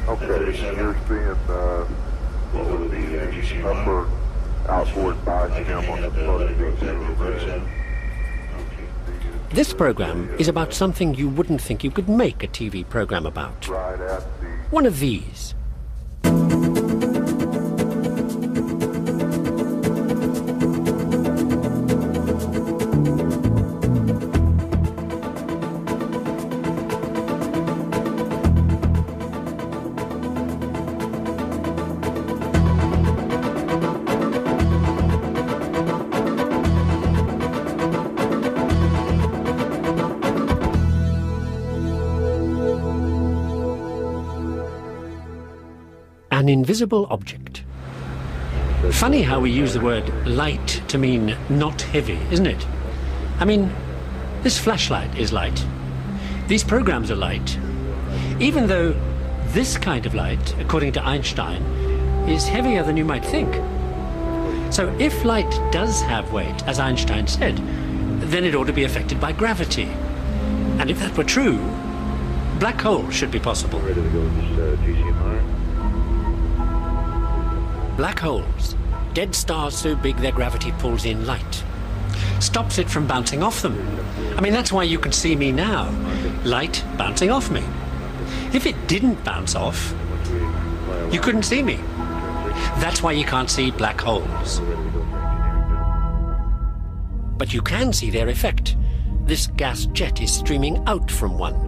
Okay, you're seeing the upper outboard bias cam on the floating. This program is about something you wouldn't think you could make a TV program about. Right at the One of these. An invisible object. Funny how we use the word light to mean not heavy, isn't it? I mean, this flashlight is light. These programs are light. Even though this kind of light, according to Einstein, is heavier than you might think. So if light does have weight, as Einstein said, then it ought to be affected by gravity. And if that were true, black holes should be possible. ready to go with this GCMR. Black holes, dead stars so big their gravity pulls in light, stops it from bouncing off them. I mean, that's why you can see me now, light bouncing off me. If it didn't bounce off, you couldn't see me. That's why you can't see black holes. But you can see their effect. This gas jet is streaming out from one.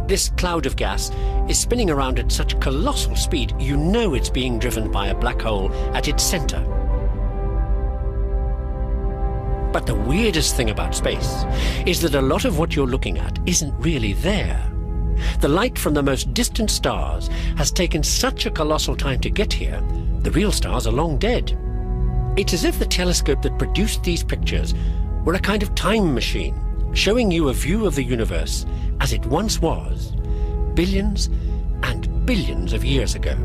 This cloud of gas is spinning around at such colossal speed, you know it's being driven by a black hole at its center. But the weirdest thing about space is that a lot of what you're looking at isn't really there. The light from the most distant stars has taken such a colossal time to get here, the real stars are long dead. It's as if the telescope that produced these pictures were a kind of time machine, showing you a view of the universe as it once was, billions and billions of years ago.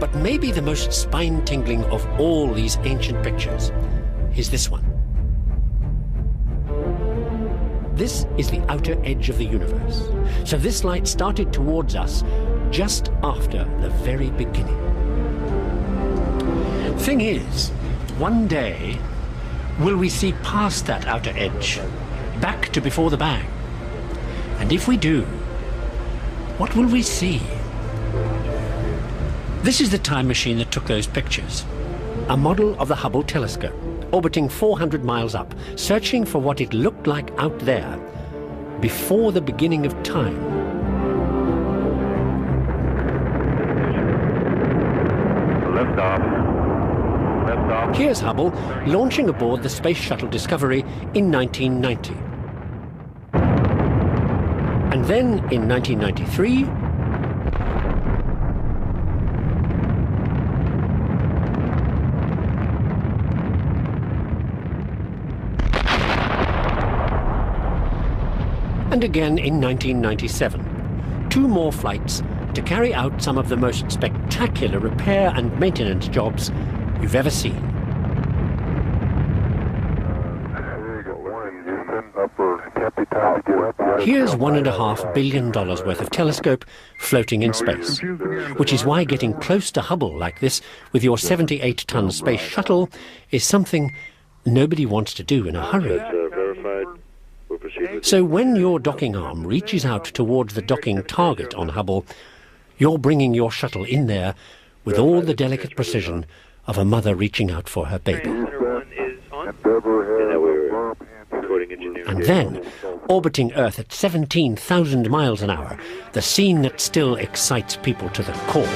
But maybe the most spine-tingling of all these ancient pictures is this one. This is the outer edge of the universe. So this light started towards us just after the very beginning. Thing is, one day, will we see past that outer edge, back to before the bang? And if we do, what will we see? This is the time machine that took those pictures. A model of the Hubble telescope, orbiting 400 miles up, searching for what it looked like out there, before the beginning of time. Lift off. Here's Hubble launching aboard the Space Shuttle Discovery in 1990. And then in 1993, and again in 1997. 2 more flights to carry out some of the most spectacular repair and maintenance jobs you've ever seen. Here's $1.5 billion worth of telescope floating in space, which is why getting close to Hubble like this with your 78-ton space shuttle is something nobody wants to do in a hurry. So when your docking arm reaches out towards the docking target on Hubble, you're bringing your shuttle in there with all the delicate precision of a mother reaching out for her baby. And then, orbiting Earth at 17,000 miles an hour, the scene that still excites people to the core.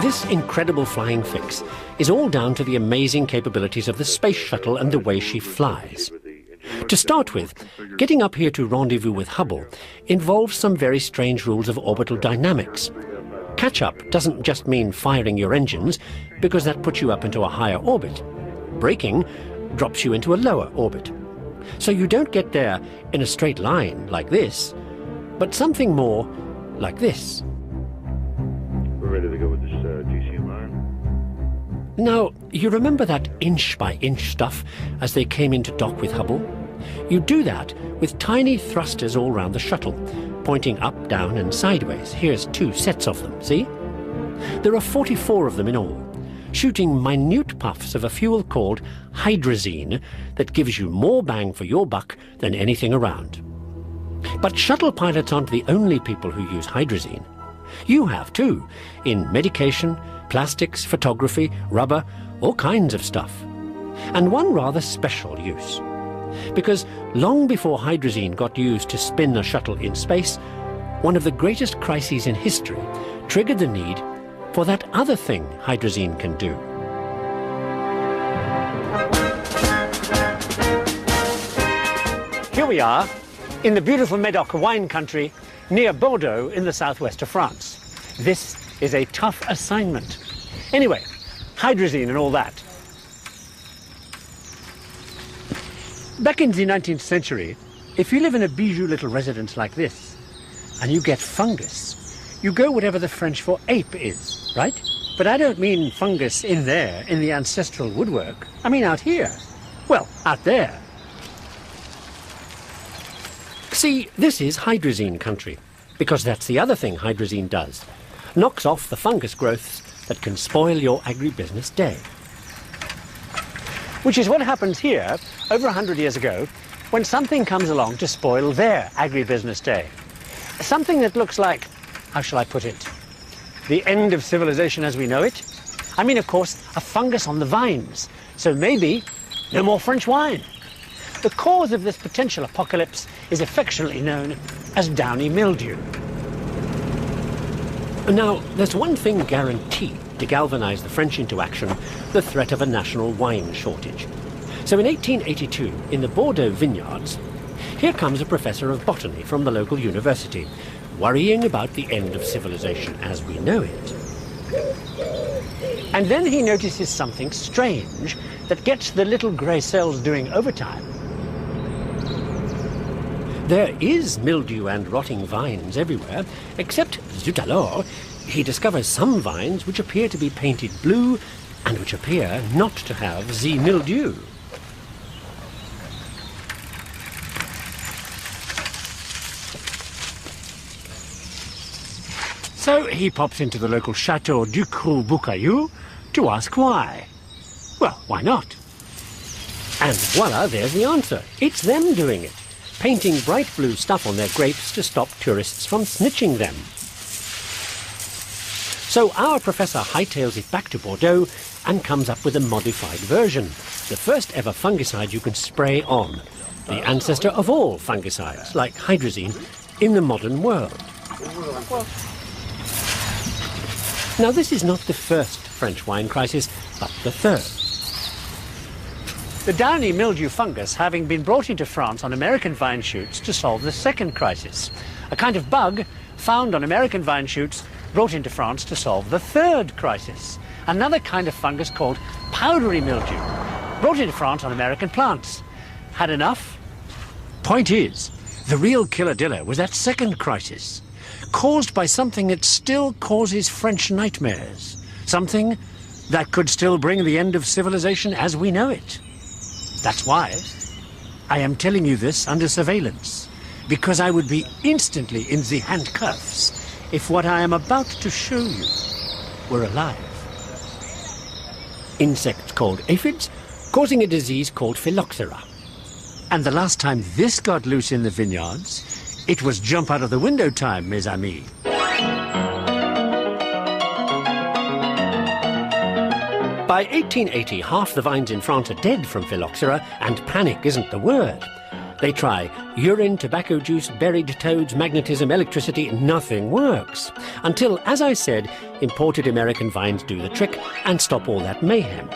This incredible flying fix is all down to the amazing capabilities of the space shuttle and the way she flies. To start with, getting up here to rendezvous with Hubble involves some very strange rules of orbital dynamics. Catch-up doesn't just mean firing your engines, because that puts you up into a higher orbit. braking drops you into a lower orbit. So you don't get there in a straight line like this, but something more like this. We're ready to go with this GCMR. Now, you remember that inch-by-inch stuff as they came into dock with Hubble? You do that with tiny thrusters all round the shuttle, pointing up, down and sideways. Here's 2 sets of them, see? There are 44 of them in all, shooting minute puffs of a fuel called hydrazine that gives you more bang for your buck than anything around. But shuttle pilots aren't the only people who use hydrazine. You have too, in medication, plastics, photography, rubber, all kinds of stuff. And one rather special use. Because long before hydrazine got used to spin a shuttle in space, one of the greatest crises in history triggered the need for that other thing hydrazine can do. Here we are, in the beautiful Medoc wine country, near Bordeaux in the southwest of France. This is a tough assignment. Anyway, hydrazine and all that. Back in the 19th century, if you live in a bijou little residence like this, and you get fungus, you go whatever the French for ape is, right? But I don't mean fungus in there, in the ancestral woodwork. I mean out here. Well, out there. See, this is hydrazine country, because that's the other thing hydrazine does. Knocks off the fungus growths that can spoil your agribusiness day. Which is what happens here, over 100 years ago, when something comes along to spoil their agribusiness day. Something that looks like, how shall I put it, the end of civilization as we know it. I mean, of course, a fungus on the vines, so maybe no more French wine. The cause of this potential apocalypse is affectionately known as downy mildew. Now, there's one thing guaranteed to galvanize the French into action, the threat of a national wine shortage. So in 1882, in the Bordeaux vineyards, here comes a professor of botany from the local university, worrying about the end of civilization as we know it. And then he notices something strange that gets the little grey cells doing overtime. There is mildew and rotting vines everywhere, except, zut alors, he discovers some vines which appear to be painted blue and which appear not to have the mildew. So he pops into the local Chateau du Cru Boucaillou to ask why. Well, why not? And voila, there's the answer. It's them doing it, painting bright blue stuff on their grapes to stop tourists from snitching them. So our professor hightails it back to Bordeaux and comes up with a modified version, the first ever fungicide you can spray on, the ancestor of all fungicides, like hydrazine, in the modern world. Now, this is not the first French wine crisis, but the third. The downy mildew fungus having been brought into France on American vine shoots to solve the second crisis, a kind of bug found on American vine shoots brought into France to solve the third crisis, another kind of fungus called powdery mildew, brought into France on American plants. Had enough? Point is, the real killer-diller was that second crisis, caused by something that still causes French nightmares, something that could still bring the end of civilization as we know it. That's why I am telling you this under surveillance, because I would be instantly in the handcuffs if what I am about to show you were alive. Insects called aphids, causing a disease called phylloxera. And the last time this got loose in the vineyards, it was jump out of the window time, mes amis. By 1880, half the vines in France are dead from phylloxera, and panic isn't the word. They try urine, tobacco juice, buried toads, magnetism, electricity, nothing works. Until, as I said, imported American vines do the trick and stop all that mayhem.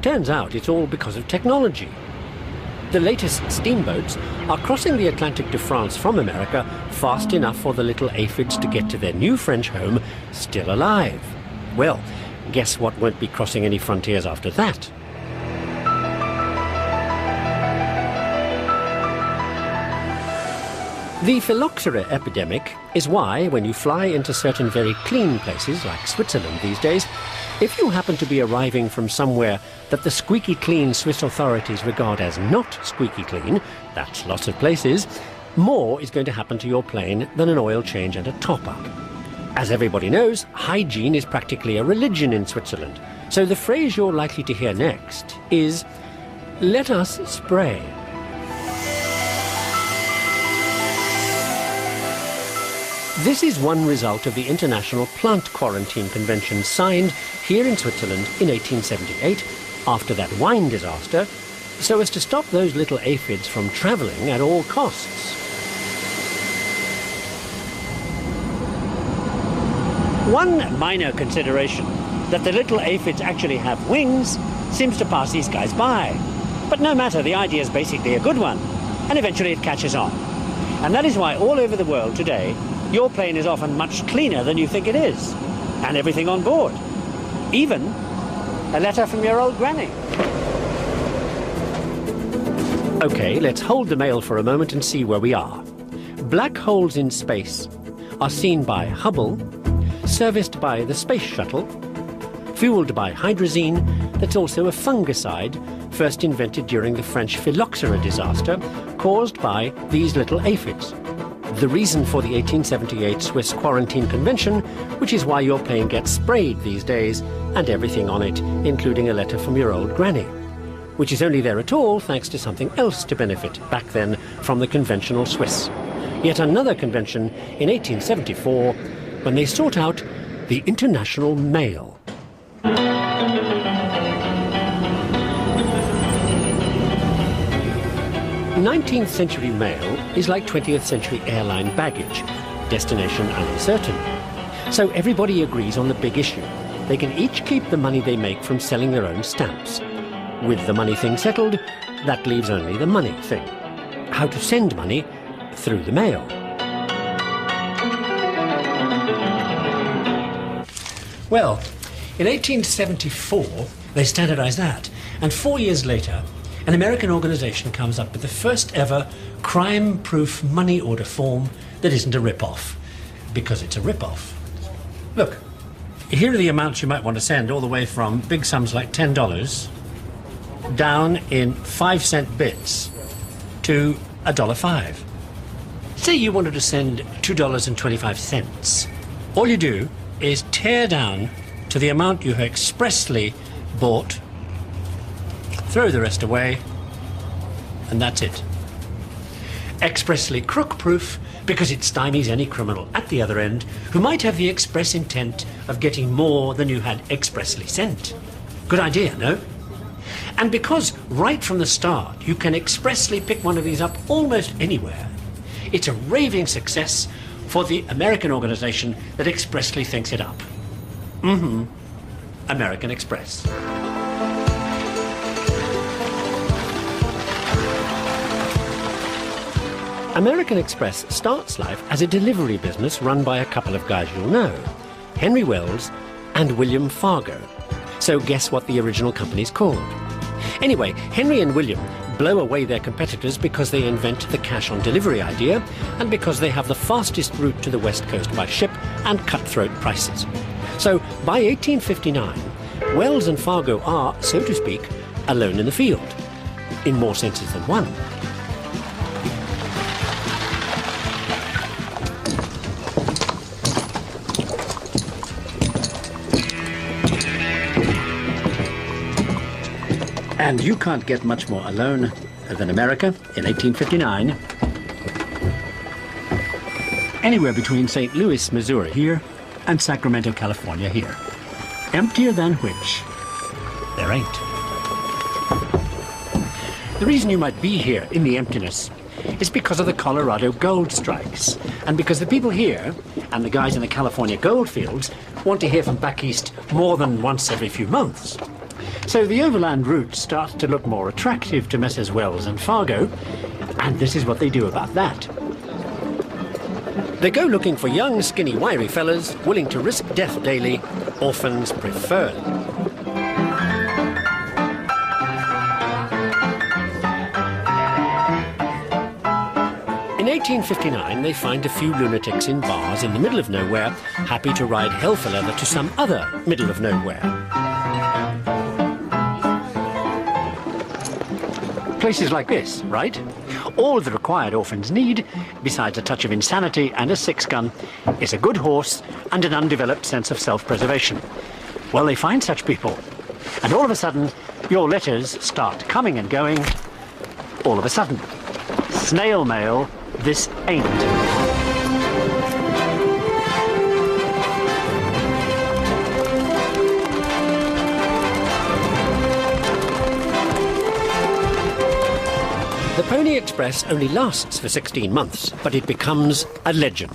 Turns out it's all because of technology. The latest steamboats are crossing the Atlantic to France from America fast enough for the little aphids to get to their new French home still alive. Well, guess what won't be crossing any frontiers after that? The phylloxera epidemic is why, when you fly into certain very clean places, like Switzerland these days, if you happen to be arriving from somewhere that the squeaky clean Swiss authorities regard as not squeaky clean, that's lots of places, more is going to happen to your plane than an oil change and a top-up. As everybody knows, hygiene is practically a religion in Switzerland, so the phrase you're likely to hear next is, "Let us spray." This is one result of the International Plant Quarantine Convention signed here in Switzerland in 1878, after that wine disaster, so as to stop those little aphids from travelling at all costs. One minor consideration, that the little aphids actually have wings, seems to pass these guys by. But no matter, the idea is basically a good one, and eventually it catches on. And that is why all over the world today, your plane is often much cleaner than you think it is, and everything on board. Even a letter from your old granny. Okay, let's hold the mail for a moment and see where we are. Black holes in space are seen by Hubble, serviced by the Space Shuttle, fueled by hydrazine, that's also a fungicide first invented during the French phylloxera disaster, caused by these little aphids. The reason for the 1878 Swiss Quarantine Convention, which is why your plane gets sprayed these days, and everything on it, including a letter from your old granny, which is only there at all thanks to something else to benefit back then from the conventional Swiss. Yet another convention in 1874, when they sought out the international mail. 19th century mail is like 20th century airline baggage, destination uncertain. So everybody agrees on the big issue. They can each keep the money they make from selling their own stamps. With the money thing settled, that leaves only the money thing. How to send money through the mail. Well, in 1874, they standardized that, and 4 years later, an American organization comes up with the first ever crime-proof money order form that isn't a rip-off, because it's a rip-off. Look, here are the amounts you might want to send, all the way from big sums like $10 down in 5-cent bits to $1.05. Say you wanted to send $2.25. All you do is tear down to the amount you have expressly bought, throw the rest away, and that's it. Expressly crook-proof, because it stymies any criminal at the other end who might have the express intent of getting more than you had expressly sent. Good idea, no? And because right from the start you can expressly pick one of these up almost anywhere, it's a raving success for the American organization that expressly thinks it up. American Express. American Express starts life as a delivery business run by a couple of guys you'll know, Henry Wells and William Fargo. So guess what the original company's called? Anyway, Henry and William blow away their competitors because they invent the cash-on-delivery idea and because they have the fastest route to the West Coast by ship and cutthroat prices. So by 1859, Wells and Fargo are, so to speak, alone in the field, in more senses than one. And you can't get much more alone than America in 1859. Anywhere between St. Louis, Missouri here and Sacramento, California here. Emptier than which there ain't. The reason you might be here in the emptiness is because of the Colorado gold strikes, and because the people here and the guys in the California gold fields want to hear from back east more than once every few months. So the overland route starts to look more attractive to Messrs. Wells and Fargo, and this is what they do about that. They go looking for young, skinny, wiry fellas, willing to risk death daily, orphans preferred. In 1859, they find a few lunatics in bars in the middle of nowhere, happy to ride hell for leather to some other middle of nowhere. Places like this, right? All the required orphans need, besides a touch of insanity and a six-gun, is a good horse and an undeveloped sense of self-preservation. Well, they find such people, and all of a sudden, your letters start coming and going. All of a sudden. Snail mail, this ain't. The Pony Express only lasts for 16 months, but it becomes a legend.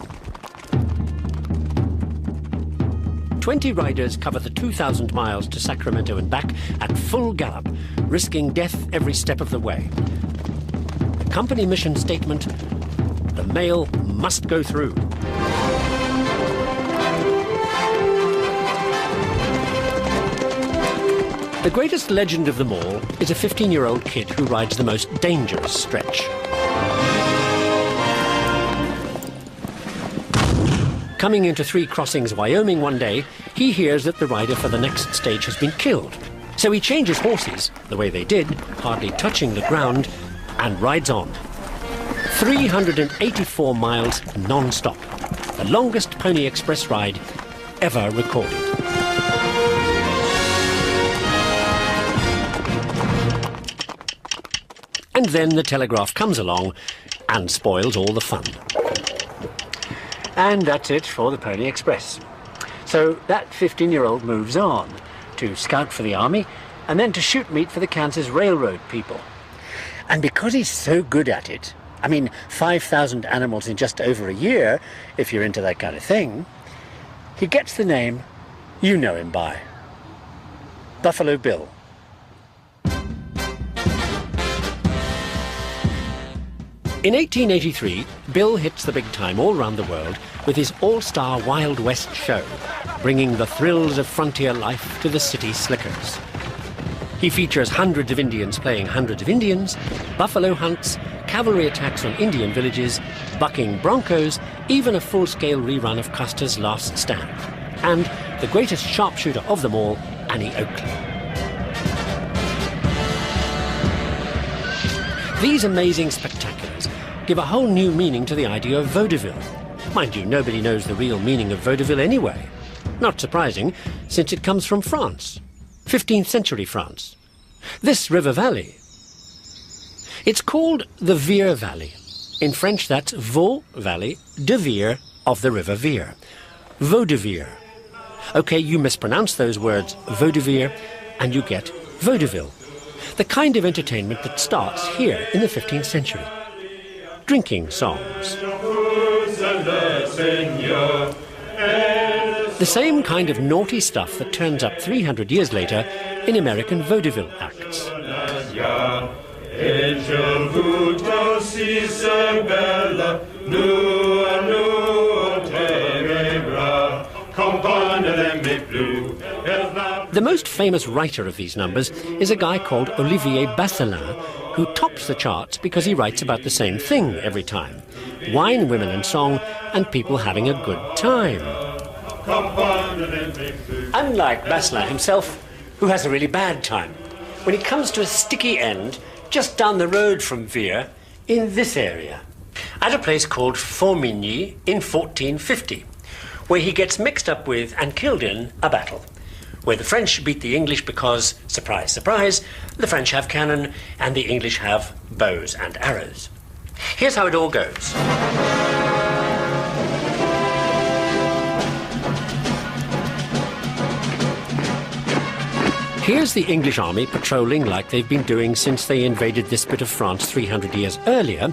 20 riders cover the 2,000 miles to Sacramento and back at full gallop, risking death every step of the way. The company mission statement: the mail must go through. The greatest legend of them all is a 15-year-old kid who rides the most dangerous stretch. Coming into Three Crossings, Wyoming one day, he hears that the rider for the next stage has been killed. So he changes horses, the way they did, hardly touching the ground, and rides on. 384 miles non-stop. The longest Pony Express ride ever recorded. And then the telegraph comes along and spoils all the fun. And that's it for the Pony Express. So that 15-year-old moves on to scout for the army and then to shoot meat for the Kansas Railroad people. And because he's so good at it, 5,000 animals in just over a year, if you're into that kind of thing, he gets the name you know him by. Buffalo Bill. In 1883, Bill hits the big time all around the world with his all-star Wild West show, bringing the thrills of frontier life to the city slickers. He features hundreds of Indians playing hundreds of Indians, buffalo hunts, cavalry attacks on Indian villages, bucking broncos, even a full-scale rerun of Custer's Last Stand, and the greatest sharpshooter of them all, Annie Oakley. These amazing spectaculars give a whole new meaning to the idea of Vaudeville. Mind you, nobody knows the real meaning of Vaudeville anyway. Not surprising, since it comes from France, 15th century France. This river valley. It's called the Vire Valley. In French, that's Vaud Valley, de Vire, of the river Vire. Vaudeville. Okay, you mispronounce those words, Vaudeville, and you get Vaudeville. The kind of entertainment that starts here in the 15th century. Drinking songs. The same kind of naughty stuff that turns up 300 years later in American vaudeville acts. The most famous writer of these numbers is a guy called Olivier Basselin, who tops the charts because he writes about the same thing every time. Wine, women and song, and people having a good time. Unlike Basselin himself, who has a really bad time, when he comes to a sticky end just down the road from Vire, in this area, at a place called Formigny in 1450, where he gets mixed up with and killed in a battle, where the French beat the English because, surprise, surprise, the French have cannon and the English have bows and arrows. Here's how it all goes. Here's the English army patrolling like they've been doing since they invaded this bit of France 300 years earlier,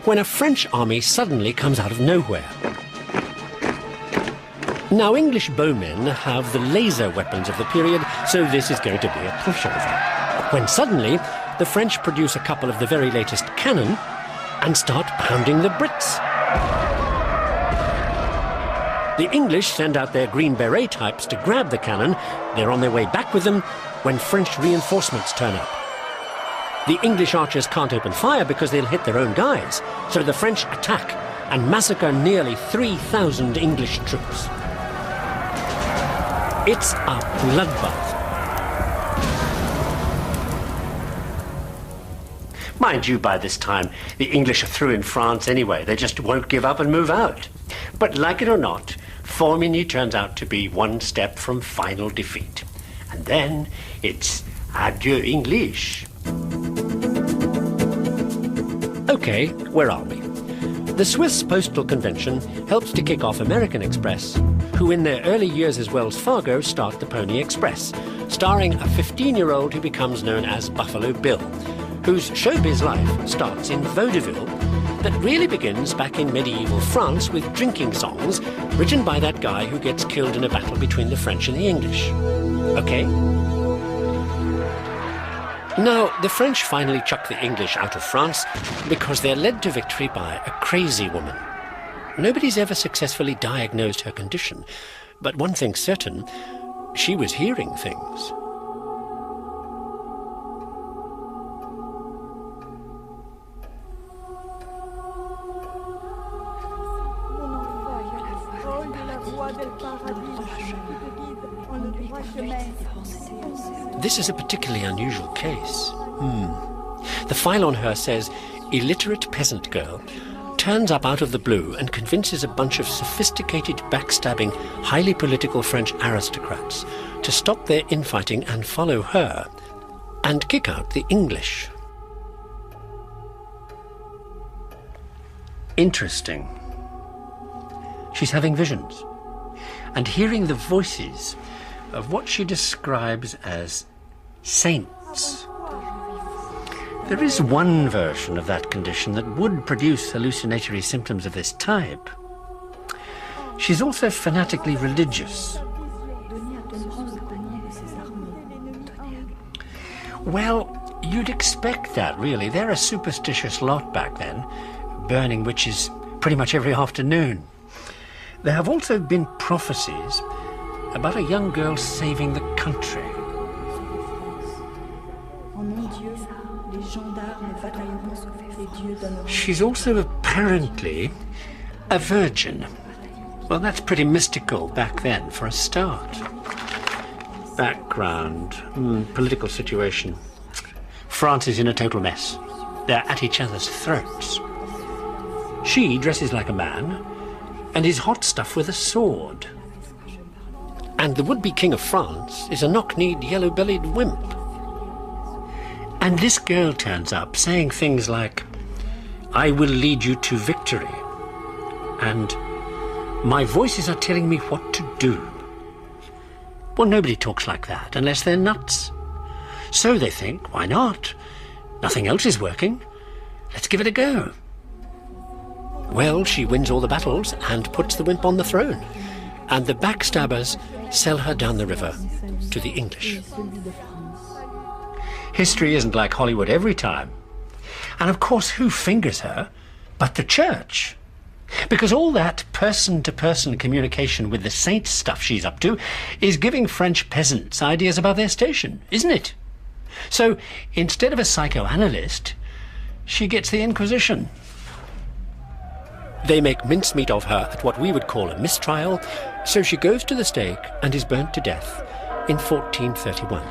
when a French army suddenly comes out of nowhere. Now, English bowmen have the laser weapons of the period, so this is going to be a pushover. When suddenly, the French produce a couple of the very latest cannon and start pounding the Brits. The English send out their Green Beret types to grab the cannon. They're on their way back with them when French reinforcements turn up. The English archers can't open fire because they'll hit their own guys, so the French attack and massacre nearly 3,000 English troops. It's a bloodbath. Mind you, by this time, the English are through in France anyway. They just won't give up and move out. But like it or not, Formigny turns out to be one step from final defeat. And then it's adieu English. Okay, where are we? The Swiss Postal Convention helps to kick off American Express, who in their early years as Wells Fargo start the Pony Express, starring a 15-year-old who becomes known as Buffalo Bill, whose showbiz life starts in Vaudeville, but really begins back in medieval France with drinking songs written by that guy who gets killed in a battle between the French and the English. Okay? Now, the French finally chuck the English out of France because they're led to victory by a crazy woman. Nobody's ever successfully diagnosed her condition, but one thing's certain, she was hearing things. This is a particularly unusual case. The file on her says, illiterate peasant girl turns up out of the blue and convinces a bunch of sophisticated, backstabbing, highly political French aristocrats to stop their infighting and follow her and kick out the English. Interesting. She's having visions and hearing the voices of what she describes as saints. There is one version of that condition that would produce hallucinatory symptoms of this type. She's also fanatically religious. Well, you'd expect that, really. They're a superstitious lot back then, burning witches pretty much every afternoon. There have also been prophecies about a young girl saving the country. She's also apparently a virgin. Well, that's pretty mystical back then, for a start. Background, political situation. France is in a total mess. They're at each other's throats. She dresses like a man and is hot stuff with a sword. And the would-be king of France is a knock-kneed, yellow-bellied wimp. And this girl turns up saying things like, I will lead you to victory, and my voices are telling me what to do. Well, nobody talks like that unless they're nuts. So they think, why not? Nothing else is working. Let's give it a go. Well, she wins all the battles and puts the wimp on the throne. And the backstabbers sell her down the river to the English. History isn't like Hollywood every time. And of course, who fingers her but the church? Because all that person-to-person communication with the saints stuff she's up to is giving French peasants ideas about their station, isn't it? So instead of a psychoanalyst, she gets the Inquisition. They make mincemeat of her at what we would call a mistrial, so she goes to the stake and is burnt to death in 1431.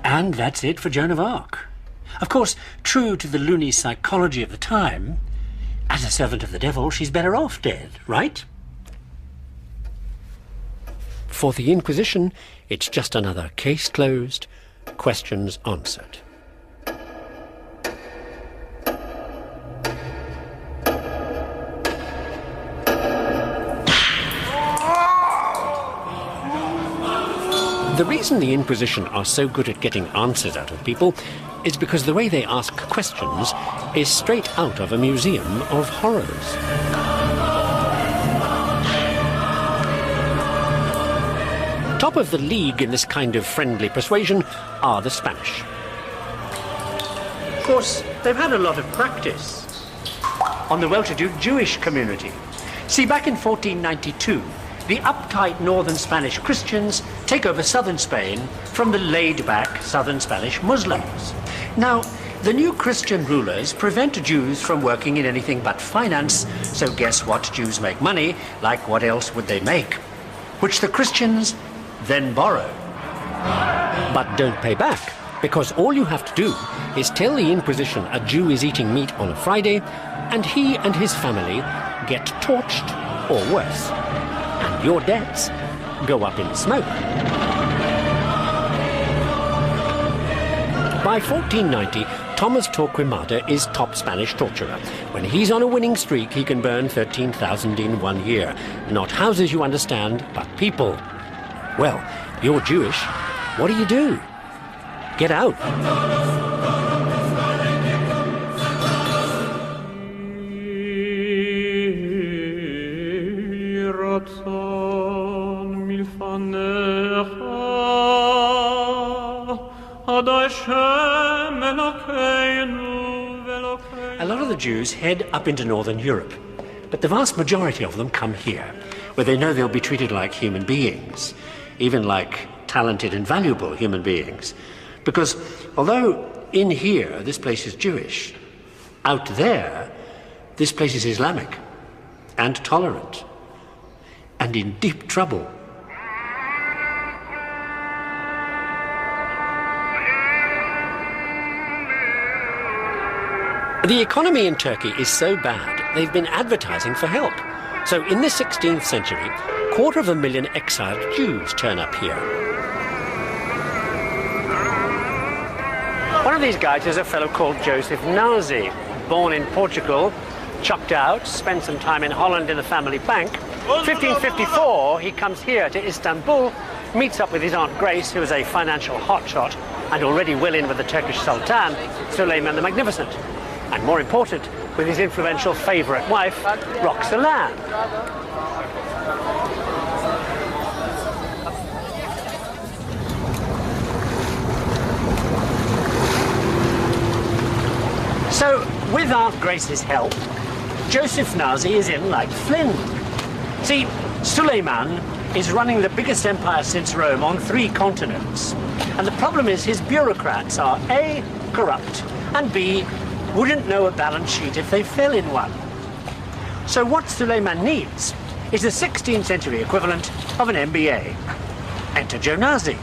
And that's it for Joan of Arc. Of course, true to the loony psychology of the time, as a servant of the devil, she's better off dead, right? For the Inquisition, it's just another case closed, questions answered. The reason the Inquisition are so good at getting answers out of people is because the way they ask questions is straight out of a museum of horrors. Top of the league in this kind of friendly persuasion are the Spanish. course, they've had a lot of practice on the well-to-do Jewish community. See, back in 1492, the uptight northern Spanish Christians take over southern Spain from the laid-back southern Spanish Muslims. Now, the new Christian rulers prevent Jews from working in anything but finance, so guess what? Jews make money, like what else would they make? Which the Christians then borrow. But don't pay back, because all you have to do is tell the Inquisition a Jew is eating meat on a Friday, and he and his family get torched, or worse, and your debts go up in smoke. By 1490, Thomas Torquemada is top Spanish torturer. When he's on a winning streak, he can burn 13,000 in 1 year. Not houses, you understand, but people. Well, you're Jewish. What do? Get out. A lot of the Jews head up into Northern Europe, but the vast majority of them come here, where they know they'll be treated like human beings, even like talented and valuable human beings. Because although in here this place is Jewish, out there this place is Islamic and tolerant and in deep trouble. The economy in Turkey is so bad, they've been advertising for help. So in the 16th century, 250,000 exiled Jews turn up here. One of these guys is a fellow called Joseph Nazi, born in Portugal, chucked out, spent some time in Holland in the family bank. 1554, he comes here to Istanbul, meets up with his Aunt Grace, who is a financial hotshot, and already well in with the Turkish Sultan, Suleiman the Magnificent. And more important, with his influential favourite wife, Roxelane. So, with Aunt Grace's help, Joseph Nazi is in like Flynn. See, Suleiman is running the biggest empire since Rome on 3 continents. And the problem is his bureaucrats are A, corrupt, and B, wouldn't know a balance sheet if they fell in one. So what Suleiman needs is the 16th century equivalent of an MBA. Enter Joe Nazi.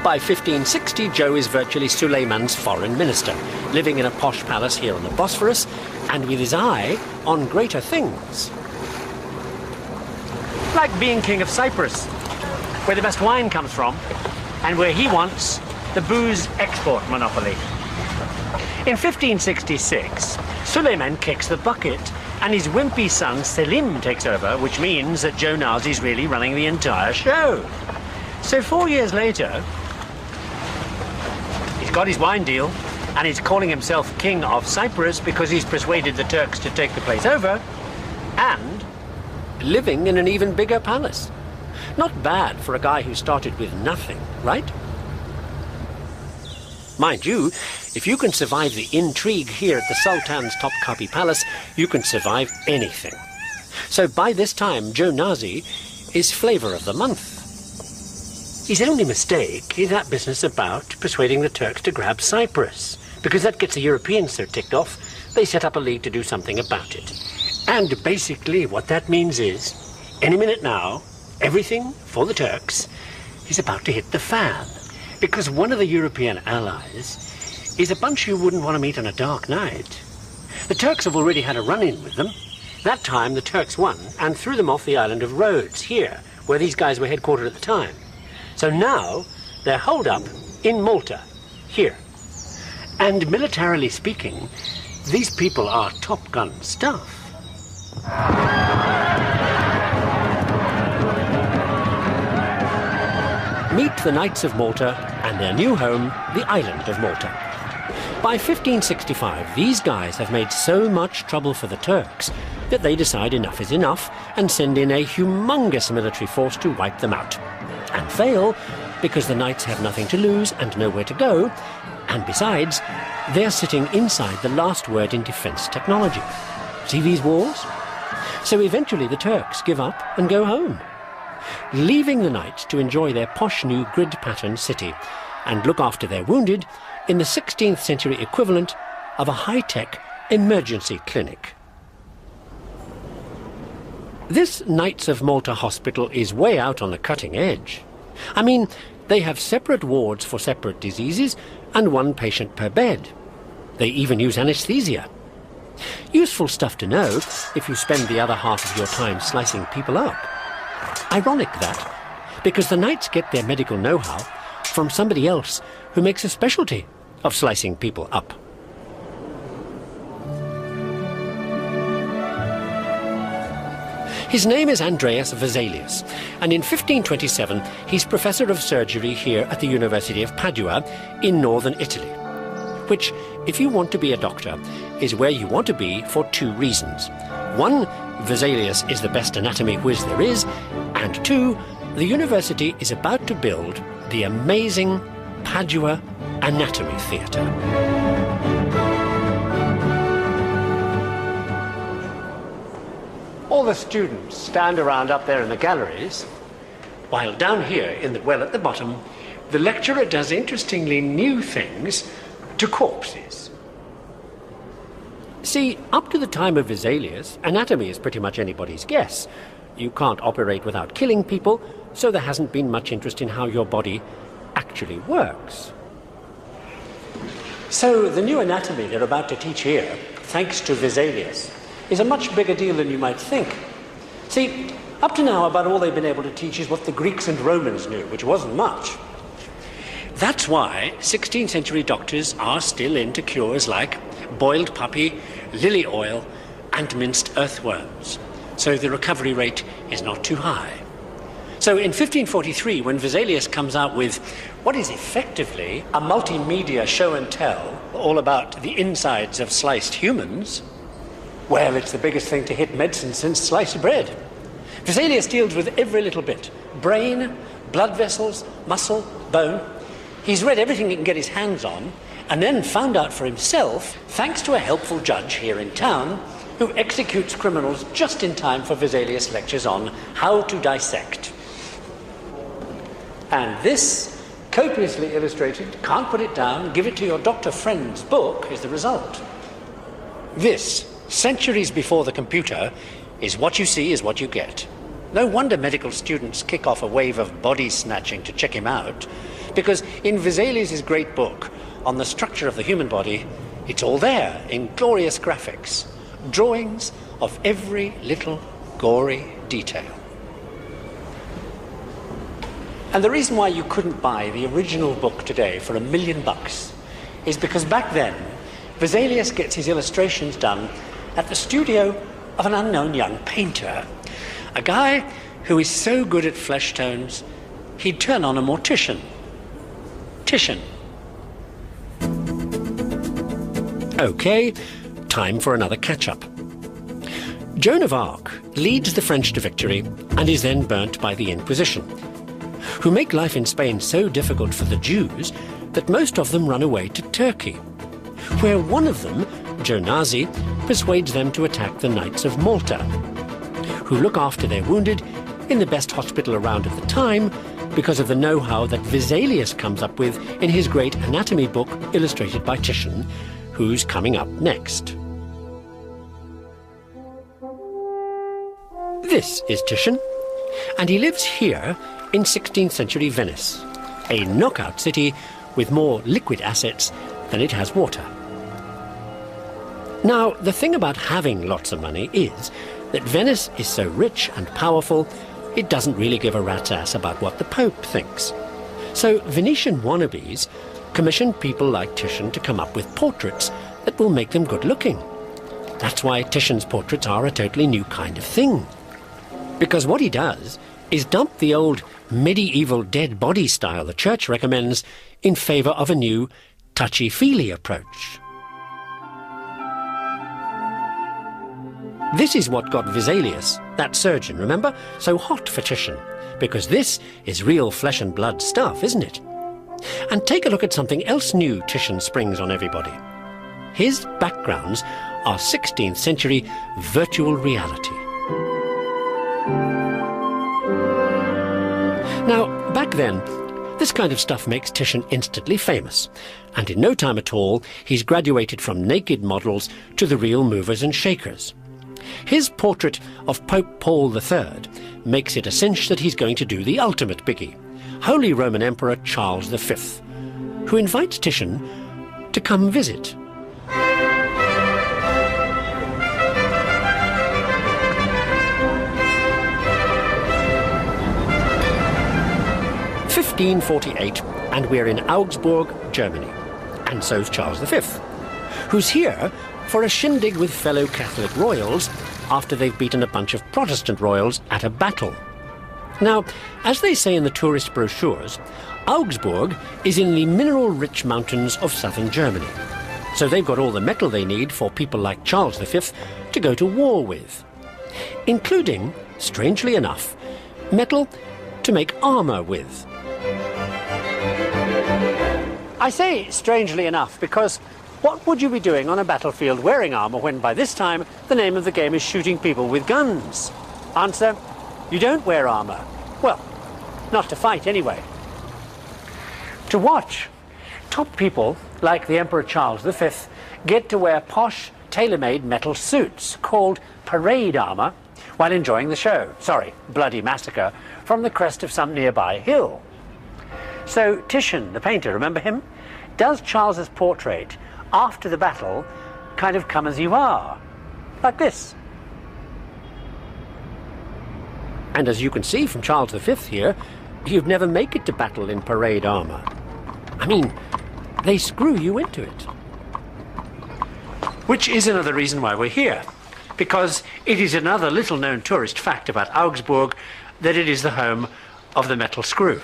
By 1560, Joe is virtually Suleiman's foreign minister, living in a posh palace here on the Bosphorus, and with his eye on greater things. Like being king of Cyprus, where the best wine comes from, and where he wants the booze export monopoly. In 1566, Suleiman kicks the bucket, and his wimpy son Selim takes over, which means that Joe Nazi's really running the entire show. So 4 years later, he's got his wine deal, and he's calling himself King of Cyprus because he's persuaded the Turks to take the place over, and living in an even bigger palace. Not bad for a guy who started with nothing, right? Mind you, if you can survive the intrigue here at the Sultan's Topkapi Palace, you can survive anything. So by this time, Joe Nazi is flavour of the month. His only mistake is that business about persuading the Turks to grab Cyprus, because that gets the Europeans so ticked off, they set up a league to do something about it. And basically what that means is, any minute now, everything for the Turks is about to hit the fan. Because one of the European allies is a bunch you wouldn't want to meet on a dark night. The Turks have already had a run-in with them. That time the Turks won and threw them off the island of Rhodes, here, where these guys were headquartered at the time. So now they're holed up in Malta, here. And militarily speaking, these people are Top Gun stuff. Meet the Knights of Malta and their new home, the island of Malta. By 1565, these guys have made so much trouble for the Turks that they decide enough is enough and send in a humongous military force to wipe them out. And fail because the knights have nothing to lose and nowhere to go, and besides, they're sitting inside the last word in defence technology. See these walls? So eventually the Turks give up and go home, leaving the knights to enjoy their posh new grid-patterned city and look after their wounded in the 16th century equivalent of a high-tech emergency clinic. This Knights of Malta hospital is way out on the cutting edge. I mean, they have separate wards for separate diseases and one patient per bed. They even use anaesthesia. Useful stuff to know if you spend the other half of your time slicing people up. Ironic that, because the Knights get their medical know-how from somebody else who makes a specialty of slicing people up. His name is Andreas Vesalius, and in 1527 he's professor of surgery here at the University of Padua in northern Italy, which, if you want to be a doctor, is where you want to be for two reasons. One, Vesalius is the best anatomy whiz there is, and two, the university is about to build the amazing Padua Anatomy Theatre. All the students stand around up there in the galleries, while down here in the well at the bottom, the lecturer does interestingly new things to corpses. See, up to the time of Vesalius, anatomy is pretty much anybody's guess. You can't operate without killing people, so there hasn't been much interest in how your body actually works. So the new anatomy they're about to teach here, thanks to Vesalius, is a much bigger deal than you might think. See, up to now about all they've been able to teach is what the Greeks and Romans knew, which wasn't much. That's why 16th century doctors are still into cures like boiled puppy, lily oil, and minced earthworms. So the recovery rate is not too high. So in 1543, when Vesalius comes out with what is effectively a multimedia show and tell all about the insides of sliced humans, well, it's the biggest thing to hit medicine since sliced bread. Vesalius deals with every little bit. Brain, blood vessels, muscle, bone. He's read everything he can get his hands on, and then found out for himself, thanks to a helpful judge here in town, who executes criminals just in time for Vesalius' lectures on how to dissect. And this, copiously illustrated, can't put it down, give it to your doctor friend's book, is the result. This, centuries before the computer, is what you see is what you get. No wonder medical students kick off a wave of body snatching to check him out, because in Vesalius' great book on the structure of the human body, it's all there in glorious graphics, drawings of every little gory detail. And the reason why you couldn't buy the original book today for $1 million is because back then Vesalius gets his illustrations done at the studio of an unknown young painter, a guy who is so good at flesh tones, he'd turn on a mortician. Titian. Okay, time for another catch-up. Joan of Arc leads the French to victory and is then burnt by the Inquisition, who make life in Spain so difficult for the Jews that most of them run away to Turkey, where one of them, Jonazi, persuades them to attack the Knights of Malta, who look after their wounded in the best hospital around at the time because of the know-how that Vesalius comes up with in his great anatomy book illustrated by Titian, who's coming up next. This is Titian, and he lives here in 16th century Venice, a knockout city with more liquid assets than it has water. Now, the thing about having lots of money is that Venice is so rich and powerful, it doesn't really give a rat's ass about what the Pope thinks. So Venetian wannabes commission people like Titian to come up with portraits that will make them good-looking. That's why Titian's portraits are a totally new kind of thing. Because what he does is dump the old medieval dead body style the Church recommends in favour of a new touchy-feely approach. This is what got Vesalius that surgeon, remember? So hot for Titian, because this is real flesh and blood stuff, isn't it? And take a look at something else new Titian springs on everybody. His backgrounds are 16th century virtual reality. Now, back then, this kind of stuff makes Titian instantly famous, and in no time at all, he's graduated from naked models to the real movers and shakers. His portrait of Pope Paul III makes it a cinch that he's going to do the ultimate biggie, Holy Roman Emperor Charles V, who invites Titian to come visit. 1548, and we're in Augsburg, Germany. And so's Charles V, who's here for a shindig with fellow Catholic royals after they've beaten a bunch of Protestant royals at a battle. Now, as they say in the tourist brochures, Augsburg is in the mineral-rich mountains of southern Germany. So they've got all the metal they need for people like Charles V to go to war with, including, strangely enough, metal to make armour with. I say strangely enough because what would you be doing on a battlefield wearing armour when by this time the name of the game is shooting people with guns? Answer, you don't wear armour. Well, not to fight anyway. To watch. Top people, like the Emperor Charles V, get to wear posh, tailor-made metal suits called parade armour while enjoying the show, bloody massacre, from the crest of some nearby hill. So Titian, the painter, remember him, does Charles's portrait after the battle kind of come as you are, like this. And as you can see from Charles V here, you'd never make it to battle in parade armour. I mean, they screw you into it. Which is another reason why we're here, because it is another little-known tourist fact about Augsburg that it is the home of the metal screw,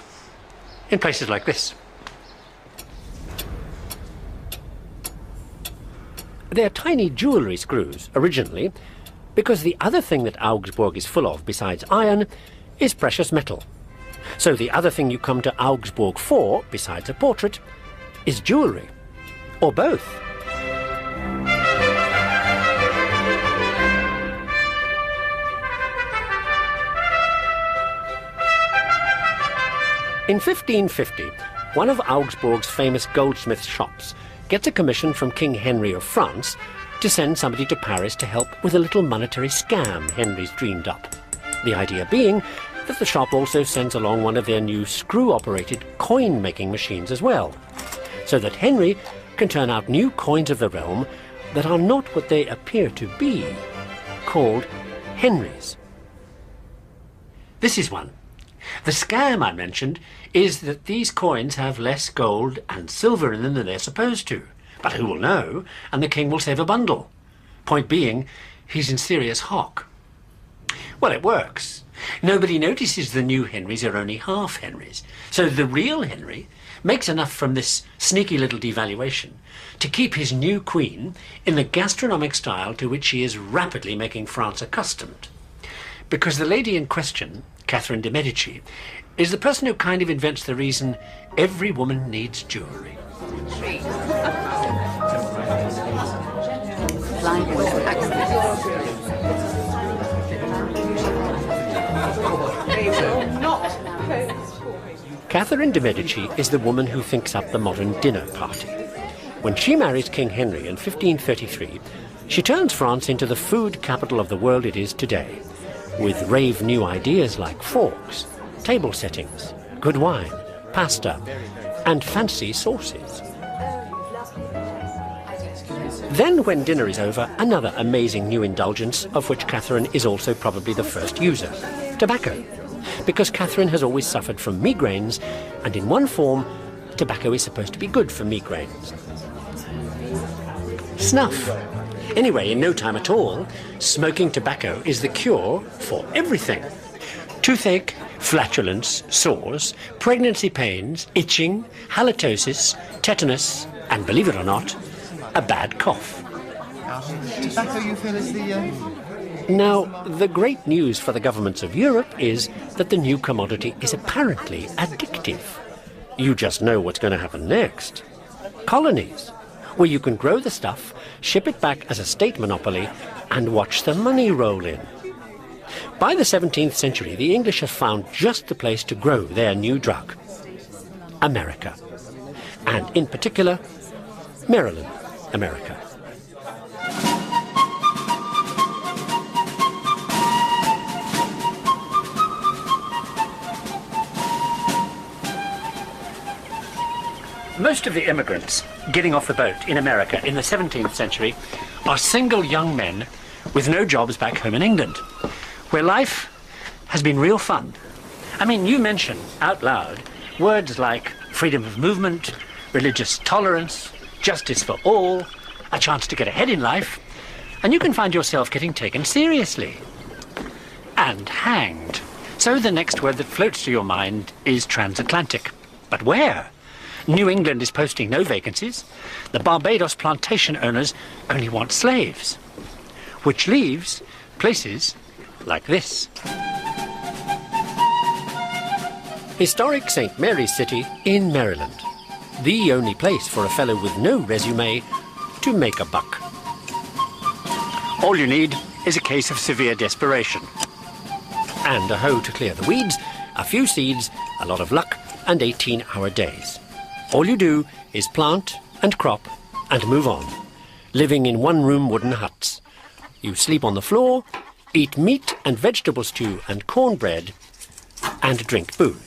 in places like this. They're tiny jewellery screws, originally, because the other thing that Augsburg is full of, besides iron, is precious metal. So the other thing you come to Augsburg for, besides a portrait, is jewellery. Or both. In 1550, one of Augsburg's famous goldsmith's shops gets a commission from King Henry of France to send somebody to Paris to help with a little monetary scam Henry's dreamed up. The idea being that the shop also sends along one of their new screw-operated coin-making machines as well, so that Henry can turn out new coins of the realm that are not what they appear to be, called Henrys. This is one. The scam I mentioned is that these coins have less gold and silver in them than they're supposed to. But who will know? And the king will save a bundle. Point being, he's in serious hock. Well, it works. Nobody notices the new Henrys are only half Henrys. So the real Henry makes enough from this sneaky little devaluation to keep his new queen in the gastronomic style to which he is rapidly making France accustomed. Because the lady in question, Catherine de' Medici, is the person who kind of invents the reason every woman needs jewellery. Catherine de' Medici is the woman who thinks up the modern dinner party. When she marries King Henry in 1533, she turns France into the food capital of the world it is today, with rave new ideas like forks, table settings, good wine, pasta, and fancy sauces. Then, when dinner is over, another amazing new indulgence, of which Catherine is also probably the first user: tobacco. Because Catherine has always suffered from migraines, and in one form, tobacco is supposed to be good for migraines. Snuff. Anyway, in no time at all, smoking tobacco is the cure for everything. Toothache, flatulence, sores, pregnancy pains, itching, halitosis, tetanus, and believe it or not, a bad cough. Tobacco, you feel, is the Now, the great news for the governments of Europe is that the new commodity is apparently addictive. You just know what's going to happen next. Colonies, where you can grow the stuff, ship it back as a state monopoly, and watch the money roll in. By the 17th century, the English have found just the place to grow their new drug. America. And in particular, Maryland, America. Most of the immigrants getting off the boat in America in the 17th century are single young men with no jobs back home in England, where life has been real fun. I mean, you mention out loud words like freedom of movement, religious tolerance, justice for all, a chance to get ahead in life, and you can find yourself getting taken seriously. And hanged. So the next word that floats to your mind is transatlantic. But where? New England is posting no vacancies. The Barbados plantation owners only want slaves. Which leaves places like this. Historic St. Mary's City in Maryland. The only place for a fellow with no resume to make a buck. All you need is a case of severe desperation. And a hoe to clear the weeds, a few seeds, a lot of luck, and 18-hour days. All you do is plant and crop and move on, living in one-room wooden huts. You sleep on the floor, eat meat and vegetable stew and cornbread, and drink booze.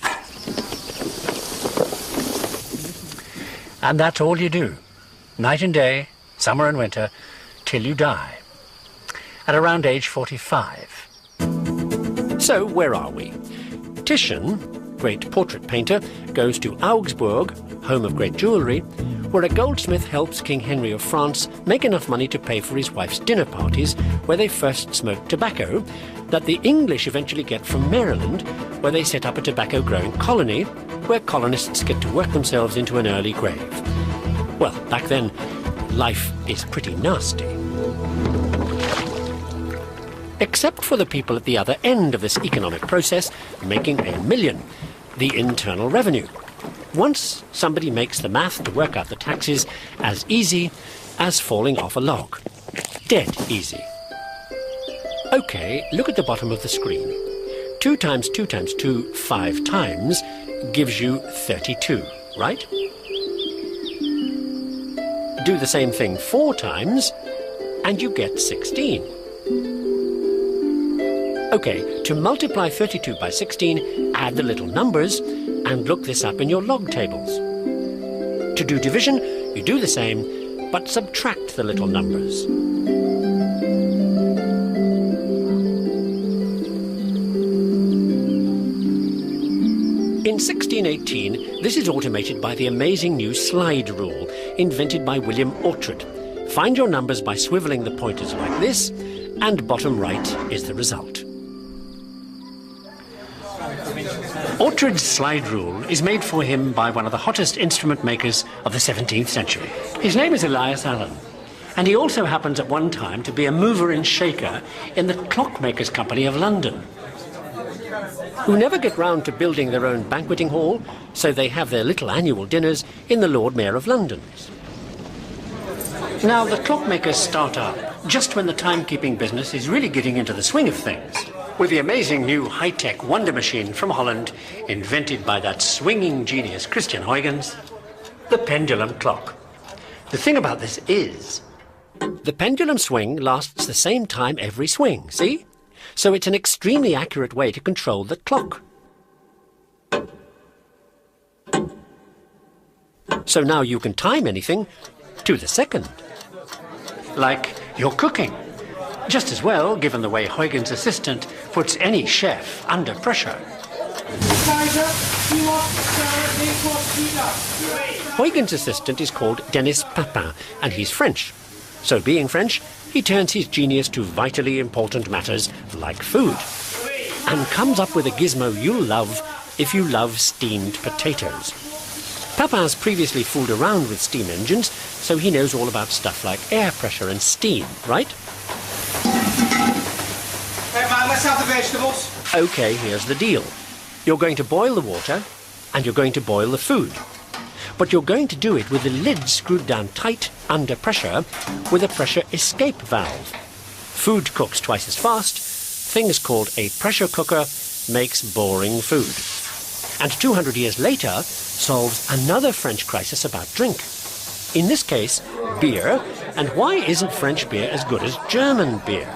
And that's all you do, night and day, summer and winter, till you die, at around age 45. So where are we? Titian, great portrait painter, goes to Augsburg, home of great jewellery, where a goldsmith helps King Henry of France make enough money to pay for his wife's dinner parties, where they first smoke tobacco, that the English eventually get from Maryland, where they set up a tobacco-growing colony, where colonists get to work themselves into an early grave. Well, back then, life is pretty nasty. Except for the people at the other end of this economic process, making $1 million, the internal revenue. Once somebody makes the math to work out the taxes as easy as falling off a log. Dead easy. OK, look at the bottom of the screen. 2 times 2 times 2 5 times gives you 32, right? Do the same thing 4 times and you get 16. OK, to multiply 32 by 16, add the little numbers and look this up in your log tables. To do division, you do the same, but subtract the little numbers. In 1618, this is automated by the amazing new slide rule, invented by William Oughtred. Find your numbers by swiveling the pointers like this, and bottom right is the result. Oughtred's slide rule is made for him by one of the hottest instrument makers of the 17th century. His name is Elias Allen, and he also happens at one time to be a mover and shaker in the Clockmakers' Company of London, who never get round to building their own banqueting hall, so they have their little annual dinners in the Lord Mayor of London's. Now, the clockmakers start up just when the timekeeping business is really getting into the swing of things, with the amazing new high-tech wonder machine from Holland, invented by that swinging genius Christian Huygens, the pendulum clock. The thing about this is, the pendulum swing lasts the same time every swing, see? So it's an extremely accurate way to control the clock. So now you can time anything to the second. Like your cooking. Just as well, given the way Huygens' assistant puts any chef under pressure. Huygens' assistant is called Denis Papin, and he's French. So being French, he turns his genius to vitally important matters like food, and comes up with a gizmo you'll love if you love steamed potatoes. Papin's previously fooled around with steam engines, so he knows all about stuff like air pressure and steam, right? Let's have the vegetables. OK, here's the deal. You're going to boil the water and you're going to boil the food. But you're going to do it with the lid screwed down tight under pressure with a pressure escape valve. Food cooks twice as fast. Things called a pressure cooker makes boring food. And 200 years later solves another French crisis about drink. In this case, beer. And why isn't French beer as good as German beer?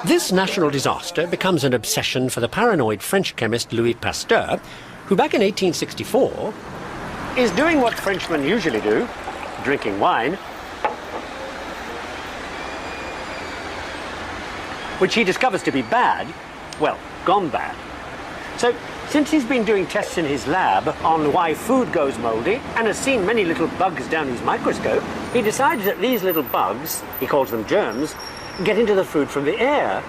This national disaster becomes an obsession for the paranoid French chemist Louis Pasteur, who back in 1864 is doing what Frenchmen usually do, drinking wine, which he discovers to be bad, well, gone bad. So, since he's been doing tests in his lab on why food goes mouldy and has seen many little bugs down his microscope, he decides that these little bugs, he calls them germs, get into the food from the air.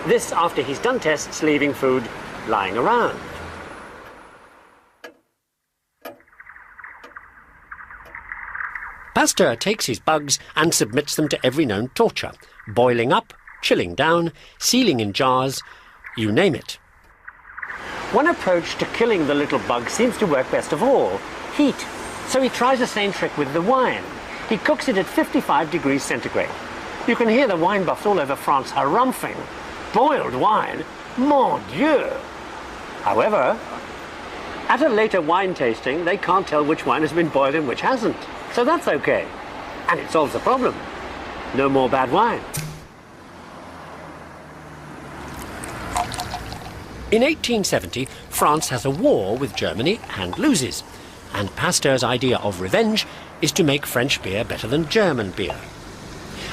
This after he's done tests leaving food lying around. Pasteur takes his bugs and submits them to every known torture, boiling up, chilling down, sealing in jars, you name it. One approach to killing the little bug seems to work best of all, heat. So he tries the same trick with the wine. He cooks it at 55 degrees centigrade. You can hear the wine buffs all over France harumphing. Boiled wine? Mon Dieu! However, at a later wine tasting, they can't tell which wine has been boiled and which hasn't. So that's okay. And it solves the problem. No more bad wine. In 1870, France has a war with Germany and loses. And Pasteur's idea of revenge is to make French beer better than German beer.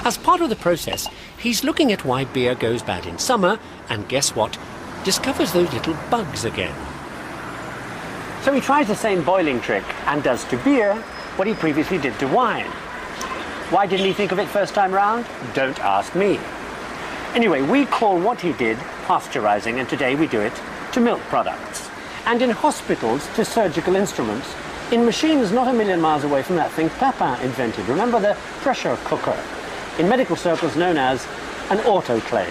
As part of the process, he's looking at why beer goes bad in summer, and guess what? Discovers those little bugs again. So he tries the same boiling trick and does to beer what he previously did to wine. Why didn't he think of it first time round? Don't ask me. Anyway, we call what he did pasteurizing, and today we do it to milk products. And in hospitals to surgical instruments, in machines not a million miles away from that thing Papin invented. Remember the pressure cooker? In medical circles known as an autoclave.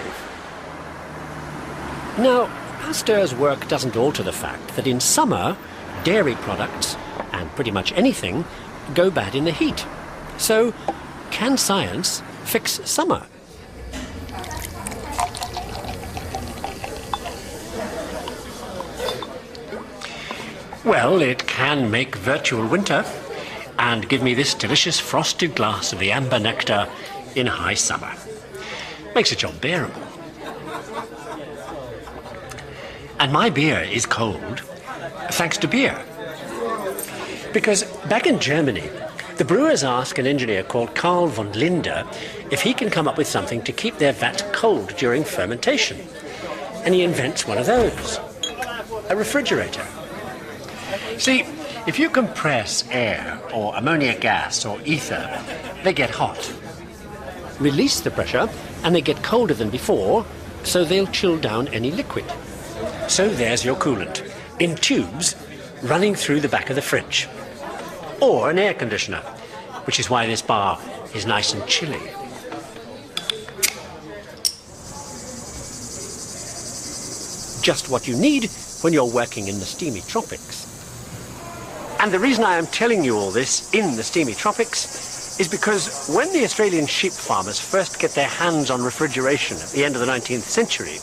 Now, Pasteur's work doesn't alter the fact that in summer, dairy products, and pretty much anything, go bad in the heat. So, can science fix summer? Well, it can make virtual winter and give me this delicious frosted glass of the amber nectar in high summer. Makes the job bearable. And my beer is cold thanks to beer. Because back in Germany, the brewers ask an engineer called Karl von Linde if he can come up with something to keep their vat cold during fermentation. And he invents one of those, a refrigerator. See, if you compress air or ammonia gas or ether, they get hot. Release the pressure and they get colder than before, so they'll chill down any liquid. So there's your coolant, in tubes running through the back of the fridge. Or an air conditioner, which is why this bar is nice and chilly. Just what you need when you're working in the steamy tropics. And the reason I am telling you all this in the steamy tropics is because when the Australian sheep farmers first get their hands on refrigeration at the end of the 19th century,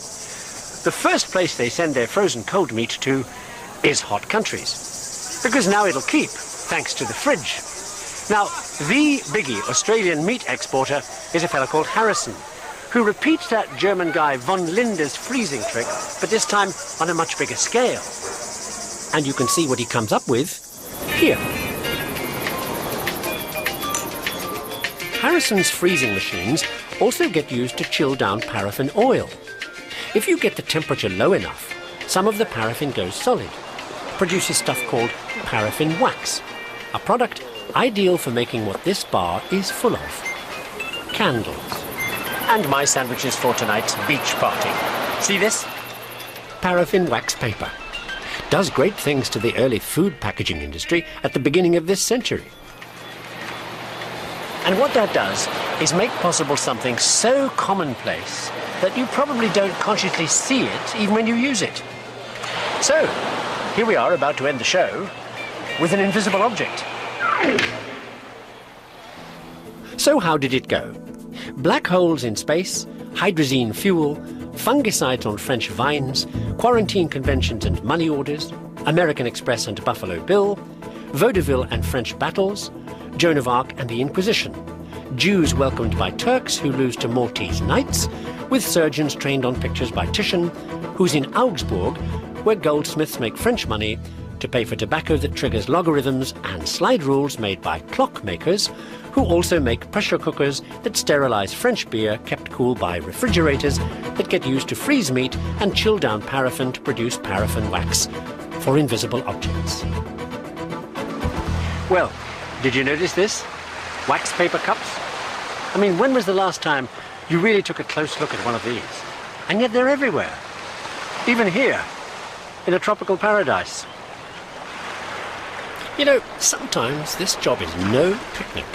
the first place they send their frozen cold meat to is hot countries. Because now it'll keep, thanks to the fridge. Now, the biggie Australian meat exporter is a fellow called Harrison, who repeats that German guy von Linde's freezing trick, but this time on a much bigger scale. And you can see what he comes up with here. Harrison's freezing machines also get used to chill down paraffin oil. If you get the temperature low enough, some of the paraffin goes solid, produces stuff called paraffin wax, a product ideal for making what this bar is full of, candles. And my sandwiches for tonight's beach party. See this? Paraffin wax paper. Does great things to the early food packaging industry at the beginning of this century. And what that does is make possible something so commonplace that you probably don't consciously see it even when you use it. So, here we are about to end the show with an invisible object. So how did it go? Black holes in space, hydrazine fuel, fungicides on French vines, quarantine conventions and money orders, American Express and Buffalo Bill, Vaudeville and French battles, Joan of Arc and the Inquisition, Jews welcomed by Turks who lose to Maltese knights, with surgeons trained on pictures by Titian, who's in Augsburg, where goldsmiths make French money to pay for tobacco that triggers logarithms, and slide rules made by clockmakers, who also make pressure cookers that sterilize French beer kept cool by refrigerators that get used to freeze meat and chill down paraffin to produce paraffin wax for invisible objects. Well, did you notice this? Wax paper cups? I mean, when was the last time you really took a close look at one of these? And yet they're everywhere. Even here, in a tropical paradise. You know, sometimes this job is no picnic.